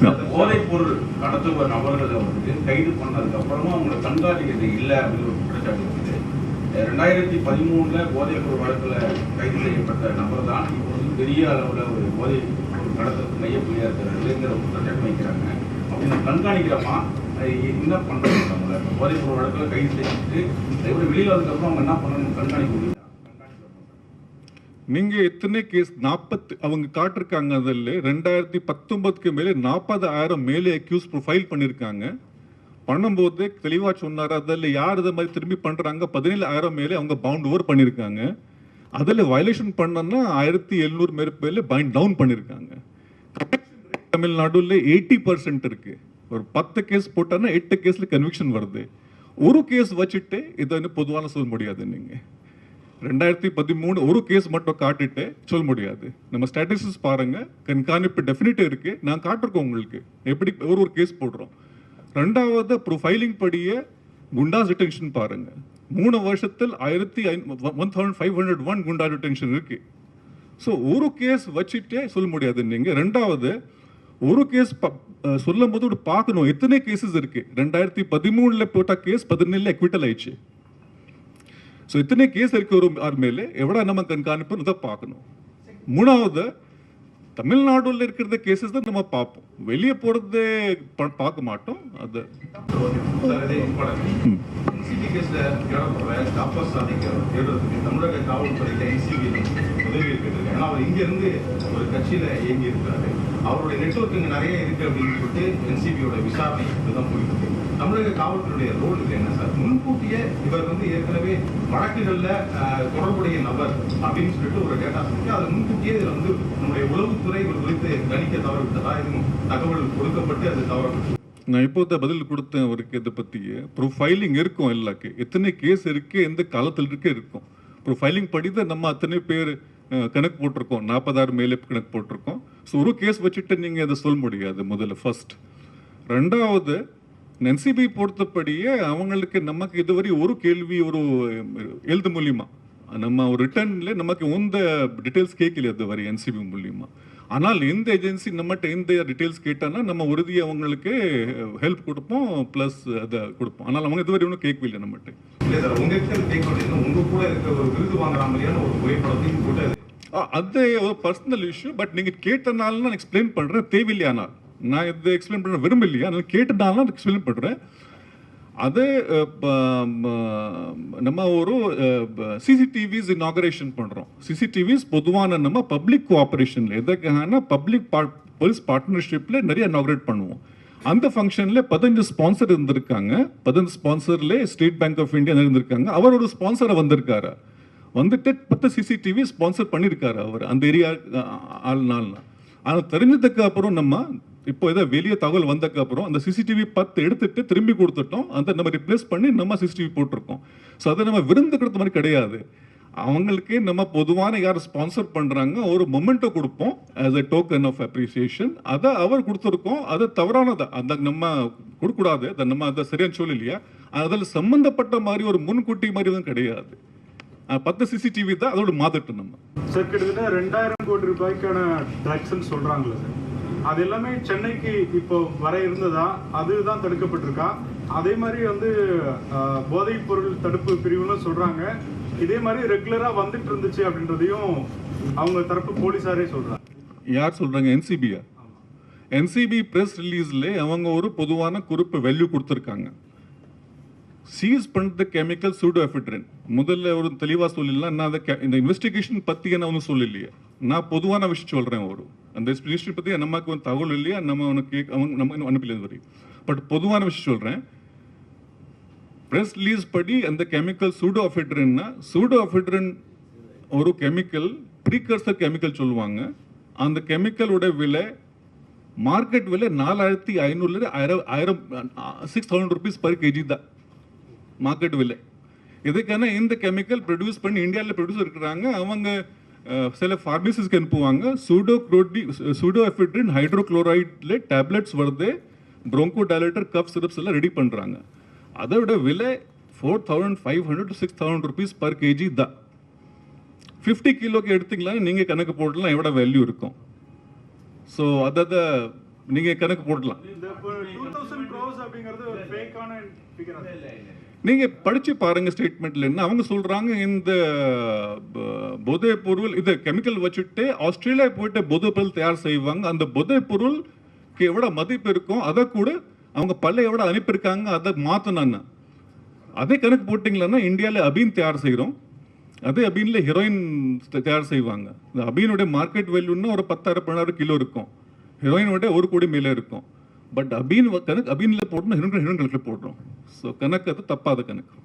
போதைப் பொருள் கடத்துவ நபர்களை வந்து கைது பண்ணதுக்கு அப்புறமா அவங்களை கண்காணிக்கிறது இல்லை அப்படின்னு ஒரு குற்றச்சாட்டு இருக்குது. 2013 போதைப் பொருள் வழக்கில் கைது செய்யப்பட்ட நபர் தான் இப்போ வந்து பெரிய அளவில் ஒரு போதைப் பொருள் கடத்தல் மையப்புள்ளியாக இருக்கிற குற்றச்சாட்டு வைக்கிறாங்க. அப்படின்னு கண்காணிக்கிறப்பா என்ன பண்ணுறாங்க? நம்மளை போதைப் பொருள் வழக்கில் கைது செய்யிட்டு எப்படி வெளியில் வந்ததுக்கப்புறம் அவங்க என்ன பண்ணணும் கண்காணிக்க முடியும்? நீங்க எத்தனை கேஸ் 40 அவங்க காட்டிருக்காங்க. அதில் 2019க்கு மேலே 40,000 மேலே அக்யூஸ் ப்ரொஃபைல் பண்ணியிருக்காங்க. பண்ணும்போது தெளிவா சொன்னார். அதில் யார் இதை மாதிரி திரும்பி பண்றாங்க 17,000 மேலே அவங்க பவுண்ட் ஓவர் பண்ணியிருக்காங்க. அதில் வயலேஷன் பண்ணனா 1,700 மேலே பைண்ட் டவுன் பண்ணியிருக்காங்க. தமிழ்நாடுல 80% இருக்கு. ஒரு 10 கேஸ் போட்டானா 8 கேஸ்ல கன்விக்ஷன் வருது. ஒரு கேஸ் வச்சுட்டு இதை பொதுவான சொல்ல முடியாது. நீங்க 2013 ஒரு கேஸ் மட்டும் காட்டிட்டு சொல்ல முடியாது. நம்ம ஸ்டாட்டிஸ்டிக்ஸ் பாருங்க, கண்காணிப்பு டெஃபினட்டா இருக்கு. நான் காட்டிருக்கோம் உங்களுக்கு எப்படி ஒரு கேஸ் போடுறோம். ரெண்டாவது ப்ரொஃபைலிங் படியே குண்டாஸ் டிடென்ஷன் பாருங்க. 3 வருஷத்தில் 1501 குண்டா டிடென்ஷன் இருக்கு. ஸோ ஒரு கேஸ் வச்சுட்டே சொல்ல முடியாது நீங்க. ரெண்டாவது ஒரு கேஸ் சொல்லும் போது பார்க்கணும் எத்தனை கேசஸ் இருக்கு. 2013 போட்ட கேஸ் 17 அக்விட்டல் ஆயிடுச்சு. ஸோ இத்தனை கேஸ் இருக்கு ஒரு ஆர் மேலே எவ்வளோ நம்ம கண்காணிப்புன்னு தான் பார்க்கணும். மூணாவது தமிழ்நாடுல இருக்கிற கேசஸ் தான் நம்ம பார்ப்போம், வெளியே போறதே பார்க்க மாட்டோம். அது தமிழக காவல்துறைக்கு என்சிபி உதவி இருக்கிறது. ஏன்னா அவர் இங்கிருந்து ஒரு கட்சியில இயங்கி இருக்கிறாரு. அவருடைய நெட்வொர்க் இங்கே நிறைய இருக்கு அப்படின்னு சொல்லிட்டு என்சிபியோட விசாரணை இதுதான் போயிட்டு இருக்கு. தமிழக காவல்துறையுடைய ரோல் இது என்ன சார்? முன்கூட்டியே இவர் வந்து ஏற்கனவே வழக்குகள்ல தொடர்புடைய நபர் அப்படின்னு சொல்லிட்டு ஒரு டேட்டா சொல்லி அது முன்கூட்டியே இதில் வந்து நம்முடைய உளவுத்துறை இவர் குறித்து கணிக்க தவறிவிட்டதா? எதுவும் தகவல் கொடுக்கப்பட்டு அது தவறப்பட்டு? நான் இப்போதான் பதில் கொடுத்தேன் அவருக்கு. இதை பத்தி ப்ரொஃபைலிங் இருக்கும் எல்லாக்கு. எத்தனை கேஸ் இருக்கு, எந்த காலத்தில் இருக்கு இருக்கும். ப்ரொஃபைலிங் படிதான் நம்ம அத்தனை பேர் கணக்கு போட்டிருக்கோம். 40,000 மேலே கணக்கு போட்டிருக்கோம். ஸோ ஒரு கேஸ் வச்சுட்டு நீங்க அதை சொல்ல முடியாது. முதல்ல ஃபர்ஸ்ட். ரெண்டாவது என்சிபி பொறுத்தபடியே அவங்களுக்கு நமக்கு இதுவரை ஒரு கேள்வி ஒரு எழுத்து மூலியமா நம்ம ஒரு ரிட்டர்ன்ல நமக்கு எந்த டீட்டெயில்ஸ் கேட்கல அதுவரை என்சிபி மூலியமா. ஆனால் எந்த ஏஜென்சி நம்மகிட்ட எந்த டீட்டெயில்ஸ் கேட்டானா நம்ம உறுதி அவங்களுக்கு ஹெல்ப் கொடுப்போம், பிளஸ் அதை கொடுப்போம். ஆனால் அவங்க இதுவரை ஒன்றும் கேட்கவில்லை நம்மகிட்ட. அது ஒரு பர்சனல் இஷ்யூ. பட் நீங்க கேட்டனால நான் எக்ஸ்பிளைன் பண்றேன். தேவையில்லையானால் நான் இதை எக்ஸ்பிளைன் பண்ண விரும்பலையா, நான் கேட்டனால எக்ஸ்பிளைன் பண்றேன். அது நம்ம ஒரு சிசிடிவிஸ் இனாகரேஷன் பண்றோம். சிசிடிவிஸ் பொதுவான நம்ம பப்ளிக் கோஆபரேஷன்ல எதுக்கான பப்ளிக் போலீஸ் பார்ட்னர்ஷிப்ல நிறைய இனாகரேட் பண்ணுவோம். அந்த ஃபங்க்ஷன்ல 15 ஸ்பான்சர் இருந்திருக்காங்க. 15 ஸ்பான்சர்ல ஸ்டேட் பேங்க் ஆஃப் இந்தியா இருந்திருக்காங்க. அவர் ஒரு ஸ்பான்சரை வந்திருக்காரு. வந்துட்டு 10 சிசிடிவி ஸ்பான்சர் பண்ணியிருக்காரு அவர் அந்த ஏரியா ஆள்னால. ஆனால் தெரிஞ்சதுக்கு அப்புறம் நம்ம இப்போ ஏதோ வெளியே தகவல் வந்ததுக்கு அப்புறம் அந்த சிசிடிவி 10 எடுத்துட்டு திரும்பி கொடுத்துட்டோம். அதை நம்ம ரிப்ளேஸ் பண்ணி நம்ம சிசிடிவி போட்டிருக்கோம். ஸோ அதை நம்ம விருந்து கொடுத்த மாதிரி கிடையாது. அவங்களுக்கு நம்ம பொதுவான யார் ஸ்பான்சர் பண்றாங்க ஒரு மொமெண்டோ கொடுப்போம் as a token of appreciation. அதை அவர் கொடுத்துருக்கோம். அது தவறானதா அந்த நம்ம கொடுக்கூடாது. அதை நம்ம அதை சரியான சொல்லலையா. அதில் சம்பந்தப்பட்ட மாதிரி ஒரு முன்கூட்டி மாதிரி எதுவும் கிடையாது. 10 சிசிடிவி தான் அதோட மாதட்டும் நம்ம. சார் கிட்டத்தட்ட 2,000 கோடி ரூபாய்க்கான ட்ரக்ஸ்ன்னு சொல்றாங்களே சார், அது எல்லாமே சென்னைக்கு இப்போ வர இருந்ததா? அதுதான் தடுக்கப்பட்டிருக்கா? அதே மாதிரி வந்து போதைப் பொருள் தடுப்பு பிரிவுன்னு சொல்றாங்க. இதே மாதிரி ரெகுலரா வந்துட்டு இருந்துச்சு அப்படின்றதையும் அவங்க தரப்பு போலீசாரே சொல்றாங்க. யார் சொல்றாங்க? என்சிபியா? என்சிபி பிரஸ் ரிலீஸ்ல அவங்க ஒரு பொதுவான குறிப்பு வேல்யூ கொடுத்துருக்காங்க. சீஸ் பண்ணுற கெமிக்கல் சூடோஎஃபிட்ரின். முதல்ல ஒரு தெளிவாக சொல்லலாம். நான் இந்த இன்வெஸ்டிகேஷன் பற்றி என்ன ஒன்றும் சொல்லலையே. நான் பொதுவான விஷயம் சொல்கிறேன். ஒரு அந்த இன்வெஸ்டிகேஷன் பற்றி நமக்கு வந்து தகவல் இல்லையா, நம்ம உனக்கு அவங்க நம்ம அனுப்பல வரை. பட் பொதுவான விஷயம் சொல்கிறேன். ப்ரெஸ் ரிலீஸ் படி அந்த கெமிக்கல் சூடோஎஃபிட்ரின்னா, சூடோஎஃபிட்ரின் ஒரு கெமிக்கல் ப்ரீகர்சர் கெமிக்கல் சொல்லுவாங்க. அந்த கெமிக்கலோட விலை மார்க்கெட் விலை 4,500 6,000 rupees per kg தான் மார்க்கெட் விலை. இதுக்கான இந்த கெமிக்கல் ப்ரொடியூஸ் பண்ணி இந்தியாவில் ப்ரொடியூஸ் இருக்கிறாங்க. அவங்க சில ஃபார்மசிஸ்க்கு அனுப்புவாங்க. சூடோஎஃபிட்ரின் ஹைட்ரோக்ளோரைட்ல டேப்லெட்ஸ் வருது. ப்ரோங்கோ டைலேட்டர் கப் சிரப்ஸ் எல்லாம் ரெடி பண்ணுறாங்க. அதோட விலை 4,500 to 6,000 rupees per kg தான். 50 கிலோக்கு எடுத்தீங்களா நீங்கள் கணக்கு போடலாம் எவ்வளோ வேல்யூ இருக்கும். ஸோ அதை நீங்கள் கணக்கு போடலாம். இந்த 2000 crores அப்படிங்கிறது ஒரு ஃபேக்கான ஃபிகர். நீங்க படிச்சு பாருங்க ஸ்டேட்மெண்ட்ல என்ன அவங்க சொல்றாங்க. இந்த போதைப் பொருள் இது கெமிக்கல் வச்சுட்டு ஆஸ்திரேலியா போயிட்டு போதைப் பொருள் தயார் செய்வாங்க. அந்த போதைப் பொருளுக்கு எவ்வளவு மதிப்பு இருக்கும் அதை கூட அவங்க பல்ல எவ்வளவு அனுப்பியிருக்காங்க அதை மாத்தணும்னா அதே கணக்கு போட்டிங்களன்னா இந்தியாவில் அபீன் தயார் செய்கிறோம், அதே அபீனில் ஹீரோயின் தயார் செய்வாங்க. இந்த அபீனுடைய மார்க்கெட் வேல்யூன்னா ஒரு 10,000-12,000 கிலோ இருக்கும், ஹீரோயினோட 1 கோடி மேலே இருக்கும். பட் அபீனில் போடணும், ஹீரோயின் கணக்கில் போடுறோம். ஸோ கணக்கு அது தப்பாத கணக்கு.